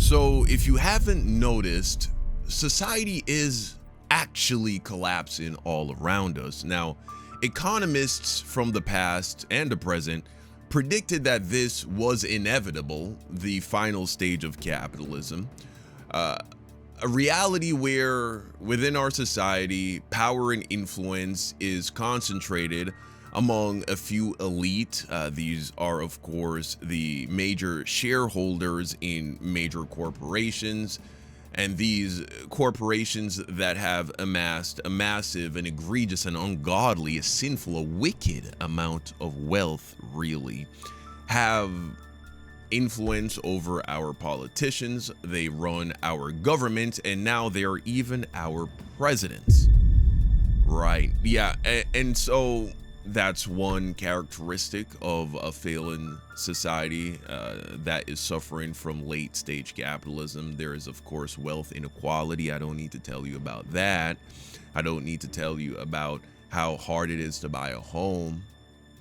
So if you haven't noticed, society is actually collapsing all around us. Now, economists from the past and the present predicted that this was inevitable, the final stage of capitalism. A reality where within our society, power and influence is concentrated among a few elite. These are, of course, the major shareholders in major corporations, and these corporations that have amassed a massive and egregious and ungodly, a sinful, a wicked amount of wealth, really, have influence over our politicians. They run our government, and now they are even our presidents. Right. Yeah. And so that's one characteristic of a failing society that is suffering from late stage capitalism. There is, of course, wealth inequality. I don't need to tell you about that. I don't need to tell you about how hard it is to buy a home,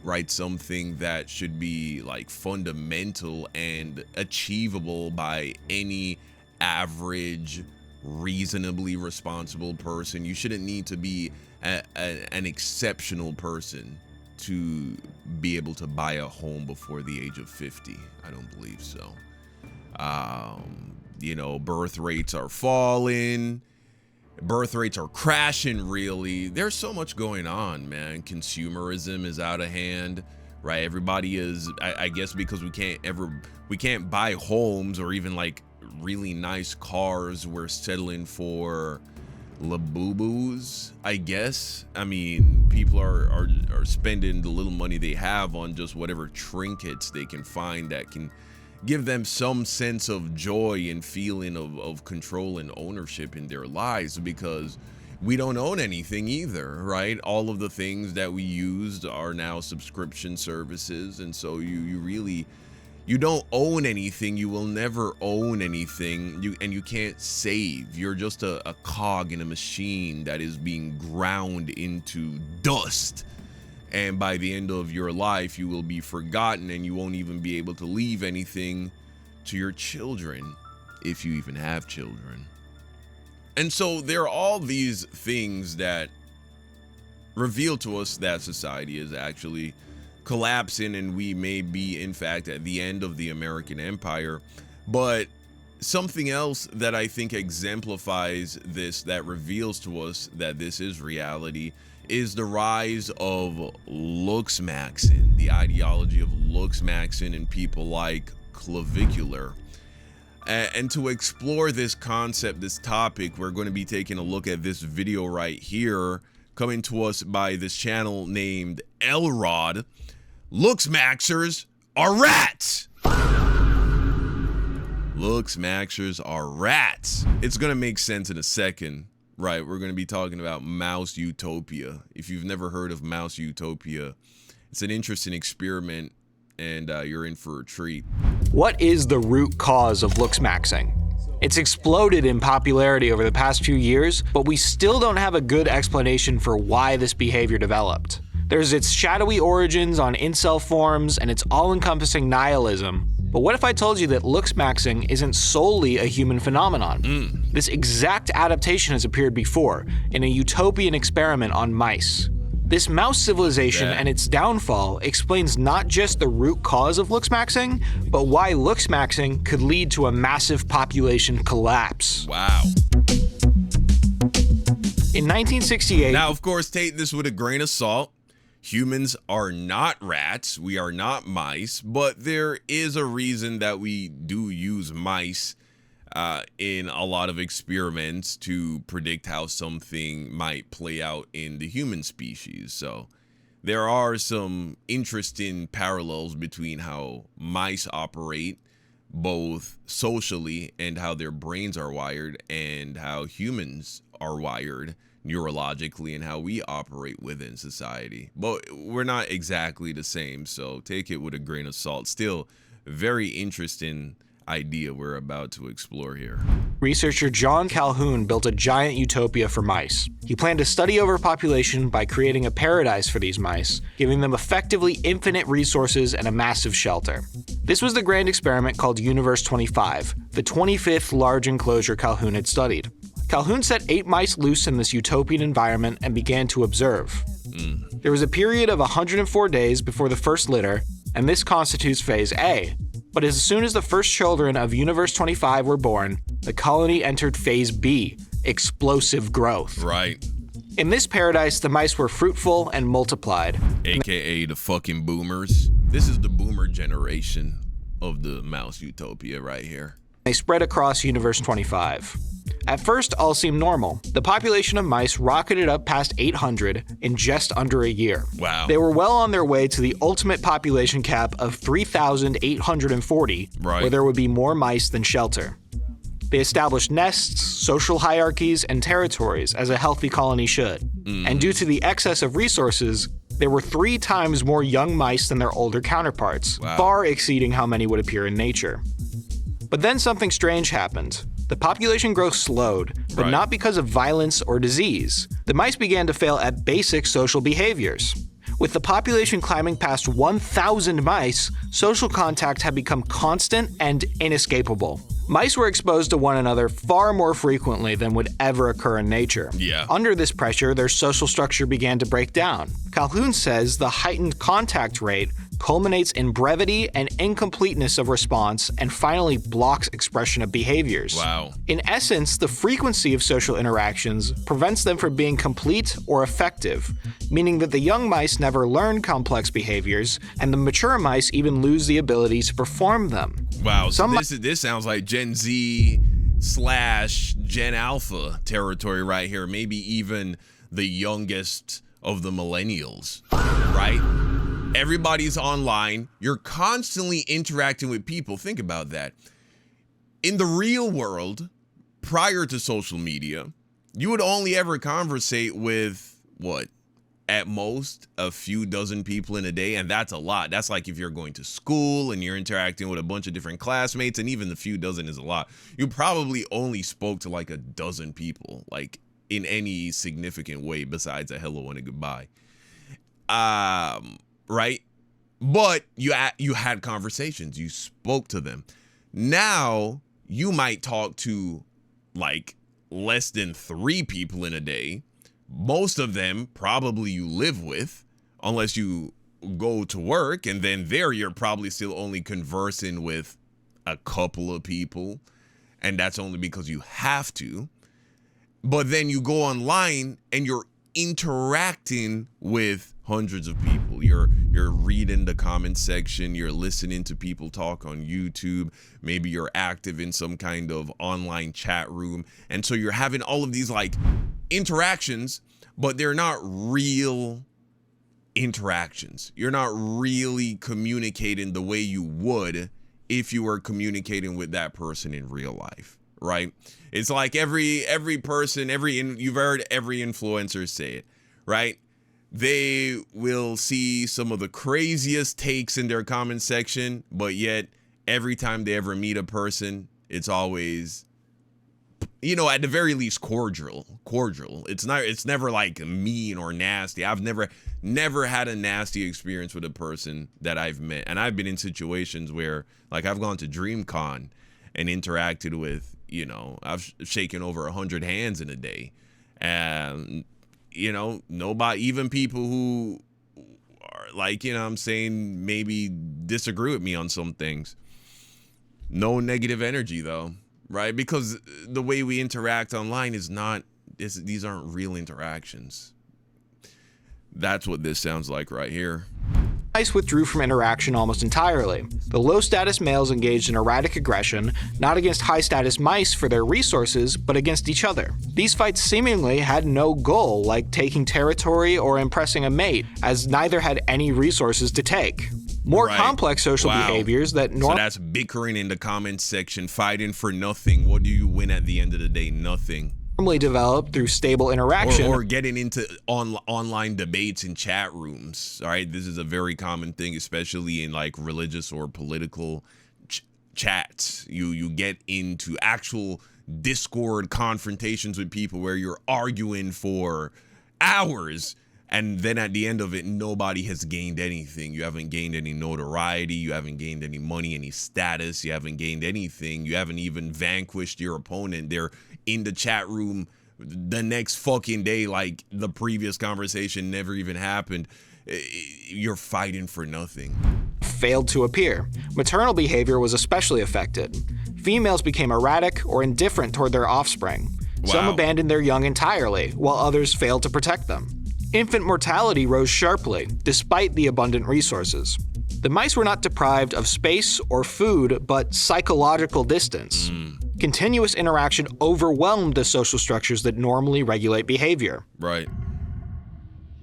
right? Something that should be like fundamental and achievable by any average, reasonably responsible person. You shouldn't need to be an exceptional person to be able to buy a home before the age of 50. I don't believe so. Birth rates are falling. Birth rates are crashing, really. There's so much going on, man. Consumerism is out of hand, right? Everybody is, I guess, because we can't buy homes or even like really nice cars. We're settling for Labubus, I guess. I mean, people are spending the little money they have on just whatever trinkets they can find that can give them some sense of joy and feeling of control and ownership in their lives, because we don't own anything either, right? All of the things that we used are now subscription services, and so you don't own anything. You will never own anything. You can't save. You're just a cog in a machine that is being ground into dust. And by the end of your life, you will be forgotten, and you won't even be able to leave anything to your children, if you even have children. And so there are all these things that reveal to us that society is actually collapsing, and we may be, in fact, at the end of the American empire. But something else that I think exemplifies this, that reveals to us that this is reality, is the rise of Looksmaxxing, the ideology of Looksmaxxing, and people like Clavicular. And to explore this concept, this topic, we're going to be taking a look at this video right here, coming to us by this channel named Elrod. Looksmaxxers are rats! Looksmaxxers are rats. It's going to make sense in a second. Right, we're going to be talking about Mouse Utopia. If you've never heard of Mouse Utopia, it's an interesting experiment, and you're in for a treat. What is the root cause of Looksmaxxing? It's exploded in popularity over the past few years, but we still don't have a good explanation for why this behavior developed. There's its shadowy origins on incel forums and its all-encompassing nihilism. But what if I told you that Looksmaxxing isn't solely a human phenomenon? This exact adaptation has appeared before, in a utopian experiment on mice. This mouse civilization and its downfall explains not just the root cause of Looksmaxxing, but why Looksmaxxing could lead to a massive population collapse. Wow. In 1968... Now, of course, take this with a grain of salt. Humans are not rats, we are not mice, but there is a reason that we do use mice in a lot of experiments to predict how something might play out in the human species. So there are some interesting parallels between how mice operate, both socially and how their brains are wired, and how humans are wired neurologically and how we operate within society. But we're not exactly the same, so take it with a grain of salt. Still very interesting idea we're about to explore here. Researcher John Calhoun built a giant utopia for mice. He planned to study overpopulation by creating a paradise for these mice, giving them effectively infinite resources and a massive shelter. This was the grand experiment called Universe 25, the 25th large enclosure Calhoun had studied. Calhoun set 8 mice loose in this utopian environment and began to observe. There was a period of 104 days before the first litter, and this constitutes Phase A. But as soon as the first children of Universe 25 were born, the colony entered Phase B, explosive growth. Right. In this paradise, the mice were fruitful and multiplied. AKA the fucking boomers. This is the boomer generation of the mouse utopia right here. They spread across Universe 25. At first, all seemed normal. The population of mice rocketed up past 800 in just under a year. Wow. They were well on their way to the ultimate population cap of 3,840, right, where there would be more mice than shelter. They established nests, social hierarchies, and territories, as a healthy colony should. And due to the excess of resources, there were 3 times more young mice than their older counterparts, far exceeding how many would appear in nature. But then something strange happened. The population growth slowed, but not because of violence or disease. The mice began to fail at basic social behaviors. With the population climbing past 1,000 mice, social contact had become constant and inescapable. Mice were exposed to one another far more frequently than would ever occur in nature. Yeah. Under this pressure, their social structure began to break down. Calhoun says the heightened contact rate culminates in brevity and incompleteness of response and finally blocks expression of behaviors. Wow. In essence, the frequency of social interactions prevents them from being complete or effective, meaning that the young mice never learn complex behaviors, and the mature mice even lose the ability to perform them. Wow, so this sounds like Gen Z / Gen Alpha territory right here, maybe even the youngest of the millennials, right? Everybody's online. You're constantly interacting with people. Think about that. In the real world, prior to social media, you would only ever conversate with, what, at most a few dozen people in a day, and that's a lot. That's like if you're going to school and you're interacting with a bunch of different classmates, and even the few dozen is a lot. You probably only spoke to like a dozen people, like in any significant way besides a hello and a goodbye. Right? But you had conversations, you spoke to them. Now you might talk to like less than 3 people in a day. Most of them probably you live with, unless you go to work, and then there you're probably still only conversing with a couple of people, and that's only because you have to. But then you go online and you're interacting with hundreds of people. You're reading the comment section, you're listening to people talk on YouTube, maybe you're active in some kind of online chat room, and so you're having all of these like interactions, but they're not real interactions. You're not really communicating the way you would if you were communicating with that person in real life, right? It's like every person, you've heard every influencer say it, right? They will see some of the craziest takes in their comment section, but yet every time they ever meet a person, it's always, you know, at the very least cordial. It's never like mean or nasty. I've never had a nasty experience with a person that I've met. And I've been in situations where like I've gone to DreamCon and interacted with, you know, I've shaken over 100 hands in a day. And, you know, nobody, even people who are like, you know what I'm saying, maybe disagree with me on some things. No negative energy though, right? Because the way we interact online these aren't real interactions. That's what this sounds like right here. Mice withdrew from interaction almost entirely. The low-status males engaged in erratic aggression, not against high-status mice for their resources, but against each other. These fights seemingly had no goal, like taking territory or impressing a mate, as neither had any resources to take. More complex social behaviors that So that's bickering in the comments section, fighting for nothing. What do you win at the end of the day? Nothing. Normally developed through stable interaction. Or getting into online debates in chat rooms. All right, this is a very common thing, especially in like religious or political chats. You get into actual Discord confrontations with people where you're arguing for hours, and then at the end of it, nobody has gained anything. You haven't gained any notoriety. You haven't gained any money, any status. You haven't gained anything. You haven't even vanquished your opponent. They're in the chat room the next fucking day like the previous conversation never even happened. You're fighting for nothing. Failed to appear. Maternal behavior was especially affected. Females became erratic or indifferent toward their offspring. Wow. Some abandoned their young entirely, while others failed to protect them. Infant mortality rose sharply, despite the abundant resources. The mice were not deprived of space or food, but psychological distance. Continuous interaction overwhelmed the social structures that normally regulate behavior. Right.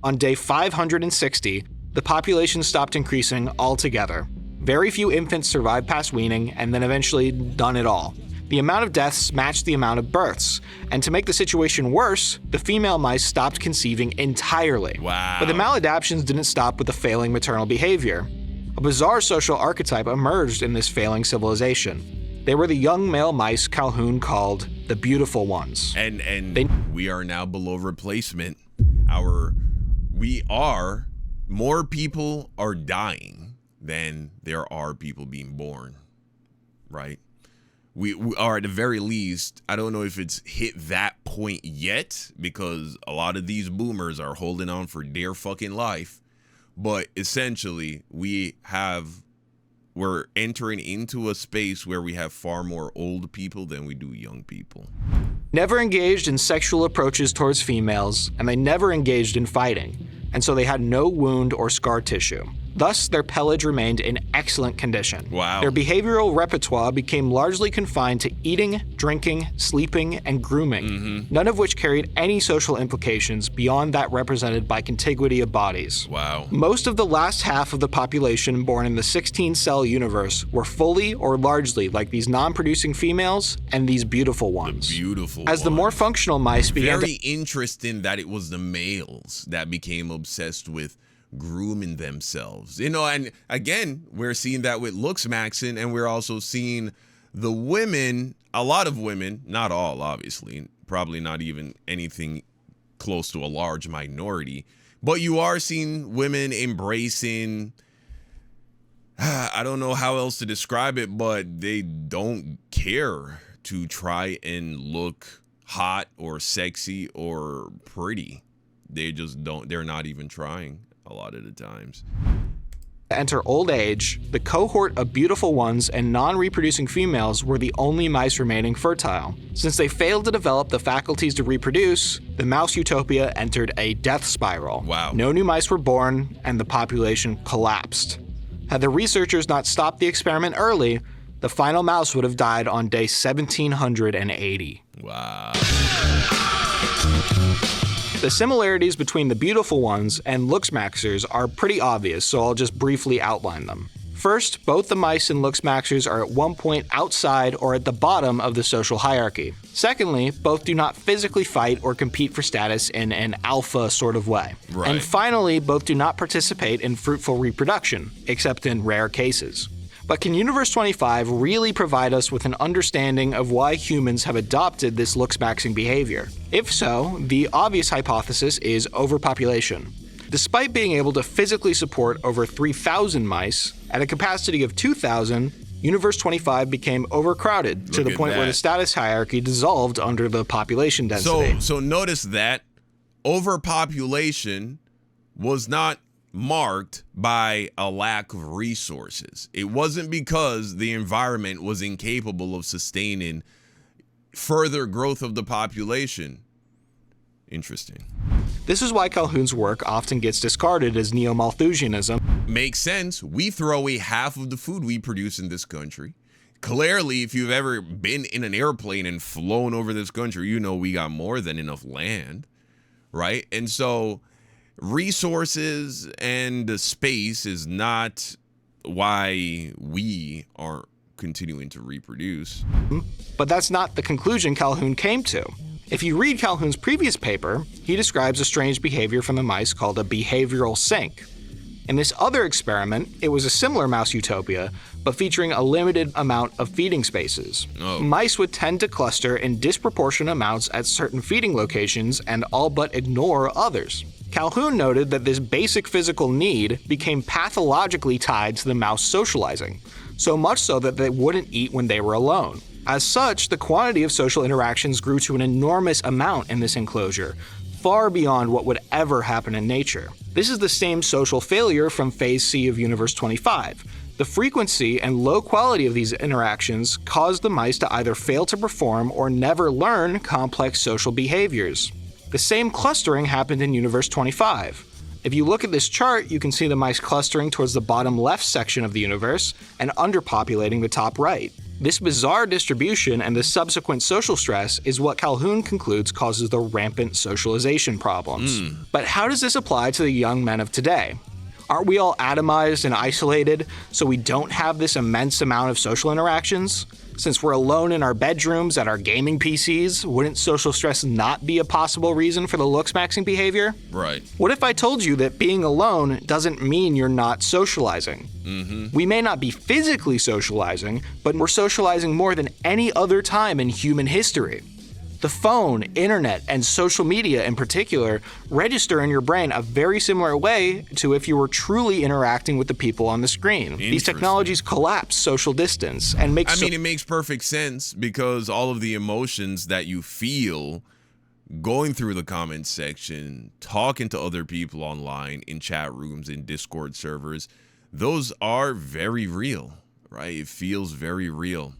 On day 560, the population stopped increasing altogether. Very few infants survived past weaning, and then eventually none at all. The amount of deaths matched the amount of births, and to make the situation worse, the female mice stopped conceiving entirely. Wow. But the maladaptions didn't stop with the failing maternal behavior. A bizarre social archetype emerged in this failing civilization. They were the young male mice Calhoun called the beautiful ones. And we are now below replacement. More people are dying than there are people being born, right? We are, at the very least, I don't know if it's hit that point yet, because a lot of these boomers are holding on for dear fucking life. But essentially, we're entering into a space where we have far more old people than we do young people. Never engaged in sexual approaches towards females, and they never engaged in fighting, and so they had no wound or scar tissue. Thus, their pelage remained in excellent condition. Wow. Their behavioral repertoire became largely confined to eating, drinking, sleeping, and grooming, none of which carried any social implications beyond that represented by contiguity of bodies. Wow. Most of the last half of the population born in the 16-cell universe were fully or largely like these non-producing females and these beautiful ones. As the more functional mice began Very interesting that it was the males that became obsessed with grooming themselves, and again, we're seeing that with Looksmaxxing, and we're also seeing the women, a lot of women, not all, obviously, probably not even anything close to a large minority, but you are seeing women embracing, I don't know how else to describe it, but they don't care to try and look hot or sexy or pretty. They just don't, they're not even trying a lot of the times. enter old age, the cohort of beautiful ones and non-reproducing females were the only mice remaining fertile. Since they failed to develop the faculties to reproduce, the mouse utopia entered a death spiral. Wow. No new mice were born, and the population collapsed. Had the researchers not stopped the experiment early, the final mouse would have died on day 1780. Wow. The similarities between the beautiful ones and Looksmaxxers are pretty obvious, so I'll just briefly outline them. First, both the mice and Looksmaxxers are at one point outside or at the bottom of the social hierarchy. Secondly, both do not physically fight or compete for status in an alpha sort of way. Right. And finally, both do not participate in fruitful reproduction, except in rare cases. But can Universe 25 really provide us with an understanding of why humans have adopted this Looksmaxxing behavior? If so, the obvious hypothesis is overpopulation. Despite being able to physically support over 3,000 mice, at a capacity of 2,000, Universe 25 became overcrowded to the point where the status hierarchy dissolved under the population density. So notice that overpopulation was not marked by a lack of resources. It wasn't because the environment was incapable of sustaining further growth of the population. Interesting. This is why Calhoun's work often gets discarded as neo-Malthusianism. Makes sense. We throw away half of the food we produce in this country. Clearly, if you've ever been in an airplane and flown over this country, you know we got more than enough land, right? And so resources and the space is not why we aren't continuing to reproduce. But that's not the conclusion Calhoun came to. If you read Calhoun's previous paper, he describes a strange behavior from the mice called a behavioral sink. In this other experiment, it was a similar mouse utopia, but featuring a limited amount of feeding spaces. Mice would tend to cluster in disproportionate amounts at certain feeding locations and all but ignore others. Calhoun noted that this basic physical need became pathologically tied to the mouse socializing, so much so that they wouldn't eat when they were alone. As such, the quantity of social interactions grew to an enormous amount in this enclosure, far beyond what would ever happen in nature. This is the same social failure from Phase C of Universe 25. The frequency and low quality of these interactions caused the mice to either fail to perform or never learn complex social behaviors. The same clustering happened in Universe 25. If you look at this chart, you can see the mice clustering towards the bottom left section of the universe and underpopulating the top right. This bizarre distribution and the subsequent social stress is what Calhoun concludes causes the rampant socialization problems. But how does this apply to the young men of today? Aren't we all atomized and isolated, so we don't have this immense amount of social interactions? Since we're alone in our bedrooms at our gaming PCs, wouldn't social stress not be a possible reason for the looksmaxxing behavior? Right. What if I told you that being alone doesn't mean you're not socializing? We may not be physically socializing, but we're socializing more than any other time in human history. The phone, internet, and social media in particular register in your brain a very similar way to if you were truly interacting with the people on the screen. These technologies collapse social distance and make it makes perfect sense because all of the emotions that you feel going through the comments section, talking to other people online, in chat rooms, in Discord servers, those are very real, right? It feels very real.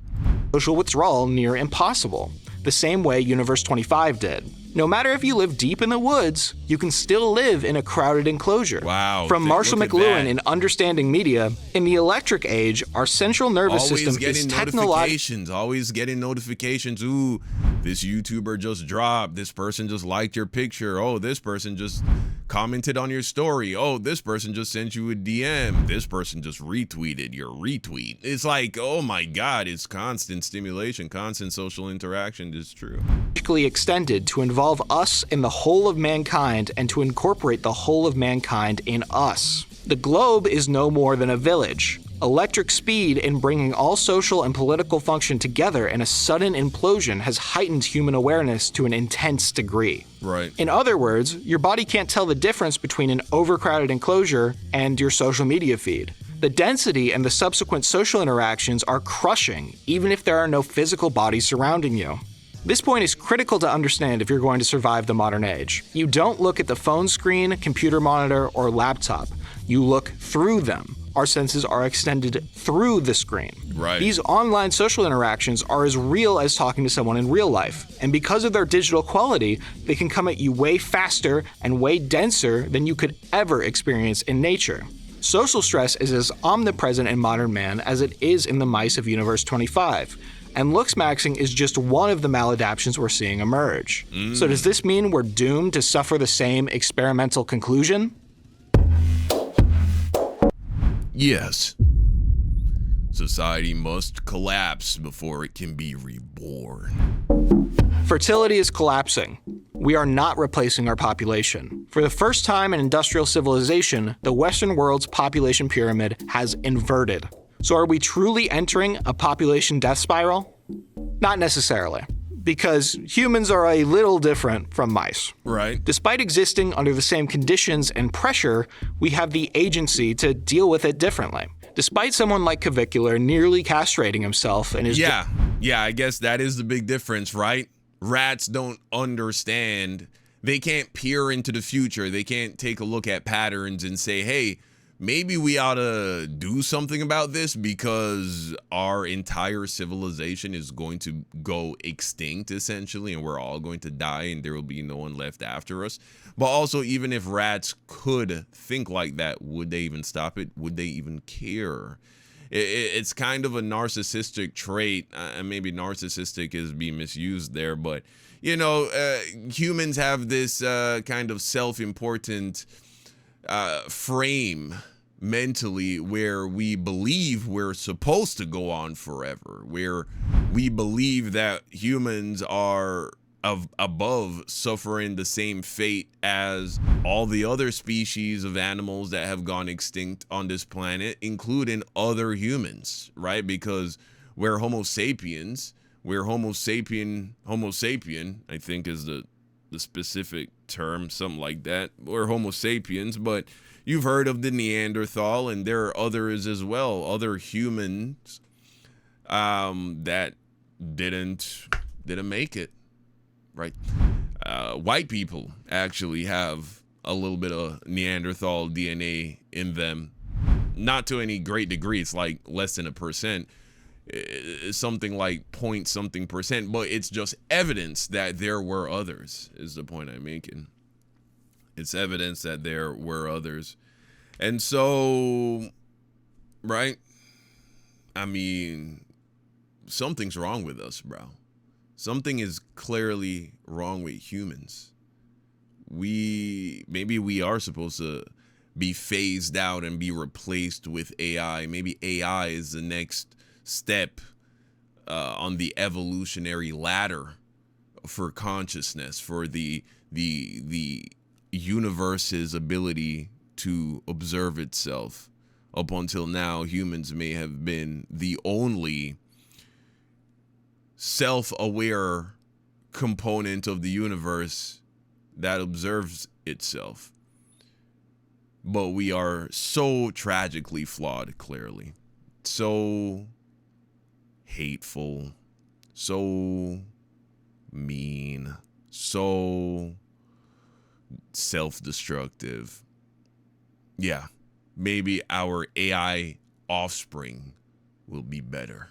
Social withdrawal near impossible, the same way Universe 25 did. No matter if you live deep in the woods, you can still live in a crowded enclosure. Wow. From Marshall McLuhan in Understanding Media, in the electric age, our central nervous system is technologically... Always getting notifications. Ooh, this YouTuber just dropped. This person just liked your picture. Oh, this person just commented on your story. Oh, this person just sent you a DM. This person just retweeted your retweet. It's like, oh my God, it's constant stimulation, constant social interaction. It's true. Extended to involve us in the whole of mankind and to incorporate the whole of mankind in us. The globe is no more than a village. Electric speed in bringing all social and political function together in a sudden implosion has heightened human awareness to an intense degree. Right. In other words, your body can't tell the difference between an overcrowded enclosure and your social media feed. The density and the subsequent social interactions are crushing, even if there are no physical bodies surrounding you. This point is critical to understand if you're going to survive the modern age. You don't look at the phone screen, computer monitor, or laptop. You look through them. Our senses are extended through the screen. Right. These online social interactions are as real as talking to someone in real life, and because of their digital quality, they can come at you way faster and way denser than you could ever experience in nature. Social stress is as omnipresent in modern man as it is in the mice of Universe 25. And looksmaxxing is just one of the maladaptions we're seeing emerge. So does this mean we're doomed to suffer the same experimental conclusion? Yes. Society must collapse before it can be reborn. Fertility is collapsing. We are not replacing our population. For the first time in industrial civilization, the Western world's population pyramid has inverted. So are we truly entering a population death spiral? Not necessarily, because humans are a little different from mice. Right. Despite existing under the same conditions and pressure, we have the agency to deal with it differently. Despite someone like Cavicular nearly castrating himself and his... Yeah, I guess that is the big difference, right? Rats don't understand. They can't peer into the future. They can't take a look at patterns and say, hey, maybe we ought to do something about this because our entire civilization is going to go extinct, essentially, and we're all going to die and there will be no one left after us. But also, even if rats could think like that, would they even stop it? Would they even care? It's kind of a narcissistic trait. Maybe narcissistic is being misused there, but, you know, humans have this kind of self-important frame mentally where we believe we're supposed to go on forever, where we believe that humans are above suffering the same fate as all the other species of animals that have gone extinct on this planet, including other humans, right? Because we're Homo sapiens, Homo sapien, I think is the specific term, something like that. We're Homo sapiens, but you've heard of the Neanderthal, and there are others as well, other humans that didn't make it, right? White people actually have a little bit of Neanderthal DNA in them, not to any great degree. It's like less than 1%. It's something like point something percent, but it's just evidence that there were others, is the point I'm making. It's evidence that there were others. And so, right? I mean, something's wrong with us, bro. Something is clearly wrong with humans. Maybe we are supposed to be phased out and be replaced with AI. Maybe AI is the next step on the evolutionary ladder for consciousness, for the universe's ability to observe itself. Up until now, humans may have been the only self-aware component of the universe that observes itself. But we are so tragically flawed, clearly. So hateful, so mean, so self-destructive. Yeah, maybe our AI offspring will be better.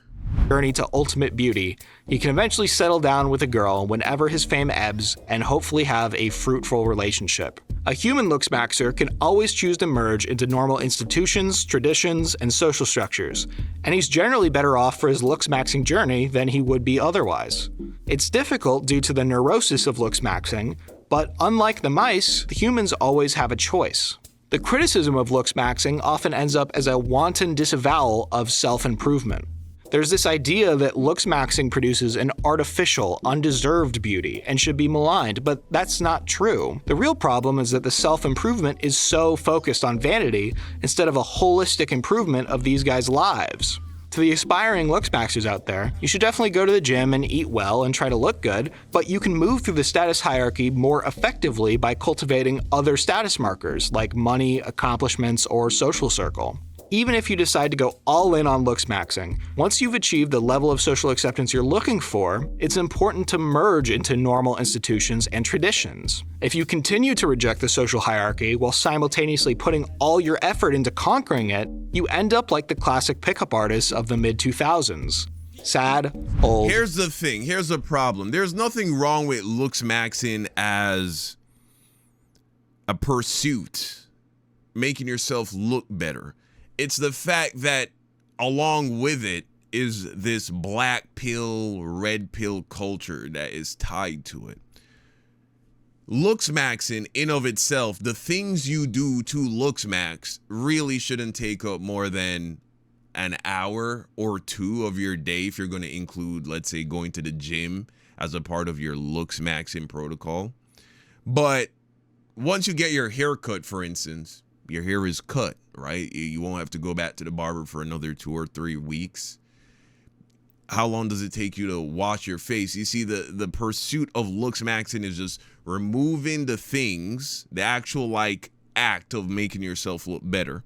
Journey to ultimate beauty, he can eventually settle down with a girl whenever his fame ebbs and hopefully have a fruitful relationship. A human Looksmaxxer can always choose to merge into normal institutions, traditions, and social structures, and he's generally better off for his Looksmaxxing journey than he would be otherwise. It's difficult due to the neurosis of Looksmaxxing, but unlike the mice, the humans always have a choice. The criticism of Looksmaxxing often ends up as a wanton disavowal of self-improvement. There's this idea that Looksmaxxing produces an artificial, undeserved beauty and should be maligned, but that's not true. The real problem is that the self-improvement is so focused on vanity instead of a holistic improvement of these guys' lives. To the aspiring Looksmaxxers out there, you should definitely go to the gym and eat well and try to look good, but you can move through the status hierarchy more effectively by cultivating other status markers like money, accomplishments, or social circle. Even if you decide to go all in on Looksmaxxing, once you've achieved the level of social acceptance you're looking for, it's important to merge into normal institutions and traditions. If you continue to reject the social hierarchy while simultaneously putting all your effort into conquering it, you end up like the classic pickup artists of the mid-2000s. Sad, old. Here's the thing. Here's the problem. There's nothing wrong with Looksmaxxing as a pursuit, making yourself look better. It's the fact that along with it is this black pill, red pill culture that is tied to it. Looksmaxxing in of itself, the things you do to Looksmaxx really shouldn't take up more than an hour or two of your day if you're going to include, let's say, going to the gym as a part of your Looksmaxxing protocol. But once you get your hair cut, for instance, your hair is cut, right? You won't have to go back to the barber for another 2 or 3 weeks. How long does it take you to wash your face? You see, the pursuit of Looksmaxxing is just removing the things, the actual like act of making yourself look better,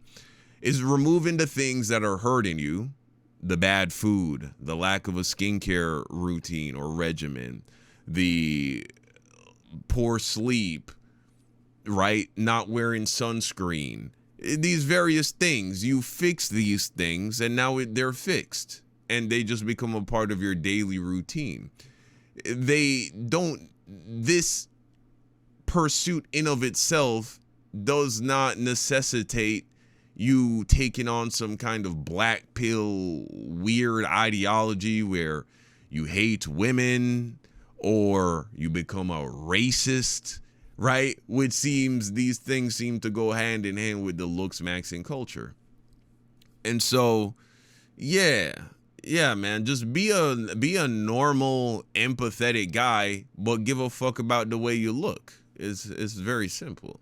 is removing the things that are hurting you, the bad food, the lack of a skincare routine or regimen, the poor sleep, right? Not wearing sunscreen, these various things. You fix these things and now they're fixed and they just become a part of your daily routine. This pursuit in of itself does not necessitate you taking on some kind of black pill weird ideology where you hate women or you become a racist, right? Which seems, these things seem to go hand in hand with the Looksmaxxing culture. And so, yeah, Yeah, man, just be a normal, empathetic guy, but give a fuck about the way you look. It's very simple.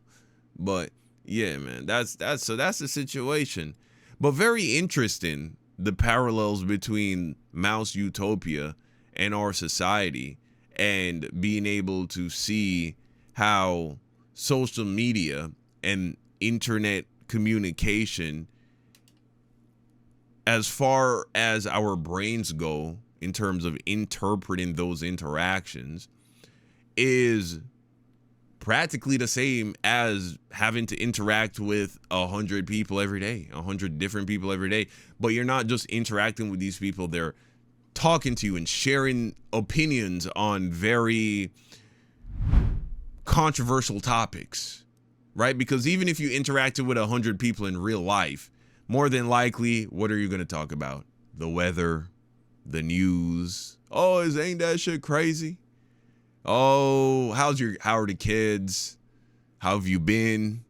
But yeah, man, that's the situation. But very interesting, the parallels between Mouse Utopia and our society, and being able to see how social media and internet communication, as far as our brains go in terms of interpreting those interactions, is practically the same as having to interact with 100 people every day, 100 different people every day. But you're not just interacting with these people, they're talking to you and sharing opinions on very controversial topics, right? Because even if you interacted with 100 people in real life, more than likely, what are you going to talk about? The weather, the news. Oh, ain't that shit crazy? Oh, how are the kids? How have you been?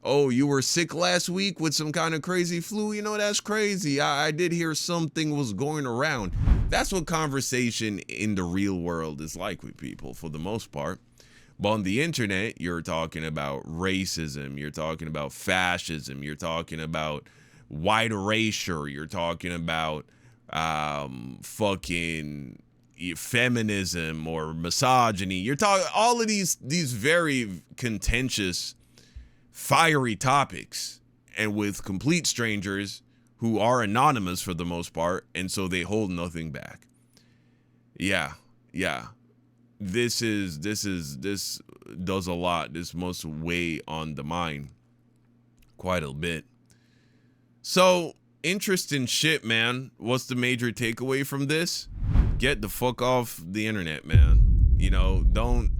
Oh, you were sick last week with some kind of crazy flu? You know, that's crazy. I did hear something was going around. That's what conversation in the real world is like with people for the most part. But on the internet, you're talking about racism, you're talking about fascism, you're talking about white erasure, you're talking about fucking feminism or misogyny. You're talking all of these very contentious, fiery topics, and with complete strangers who are anonymous for the most part, and so they hold nothing back. Yeah. This does a lot. This must weigh on the mind quite a bit. So, interesting shit, man. What's the major takeaway from this? Get the fuck off the internet, man. You know, don't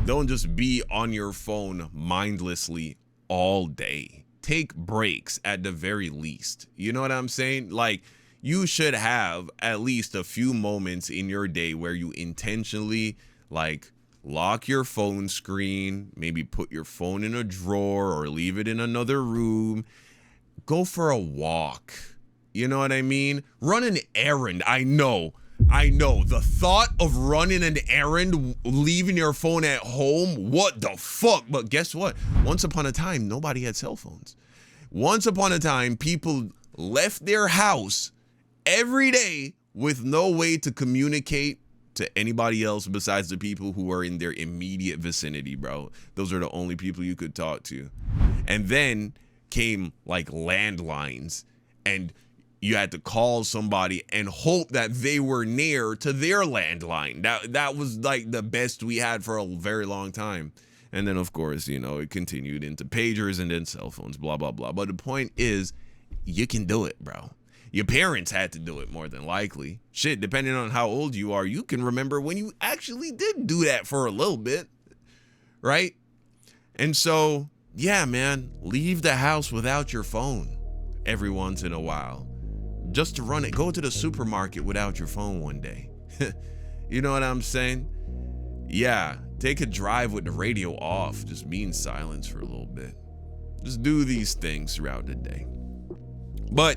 just be on your phone mindlessly all day. Take breaks at the very least. You know what I'm saying? Like, you should have at least a few moments in your day where you intentionally, like, lock your phone screen, maybe put your phone in a drawer or leave it in another room. Go for a walk. You know what I mean? Run an errand. I know. The thought of running an errand, leaving your phone at home, what the fuck? But guess what? Once upon a time, nobody had cell phones. Once upon a time, people left their house every day with no way to communicate to anybody else besides the people who are in their immediate vicinity, bro. Those are the only people you could talk to. And then came like landlines, and you had to call somebody and hope that they were near to their landline. That was like the best we had for a very long time. And then, of course, you know, it continued into pagers and then cell phones, blah, blah, blah. But the point is, you can do it, bro. Your parents had to do it more than likely. Shit, depending on how old you are, you can remember when you actually did do that for a little bit, right? And so, yeah, man, leave the house without your phone every once in a while. Just to run it. Go to the supermarket without your phone one day. You know what I'm saying? Yeah, take a drive with the radio off. Just be in silence for a little bit. Just do these things throughout the day. But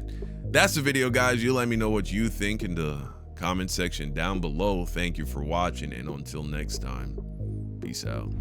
that's the video, guys. You let me know what you think in the comment section down below. Thank you for watching, and until next time, peace out.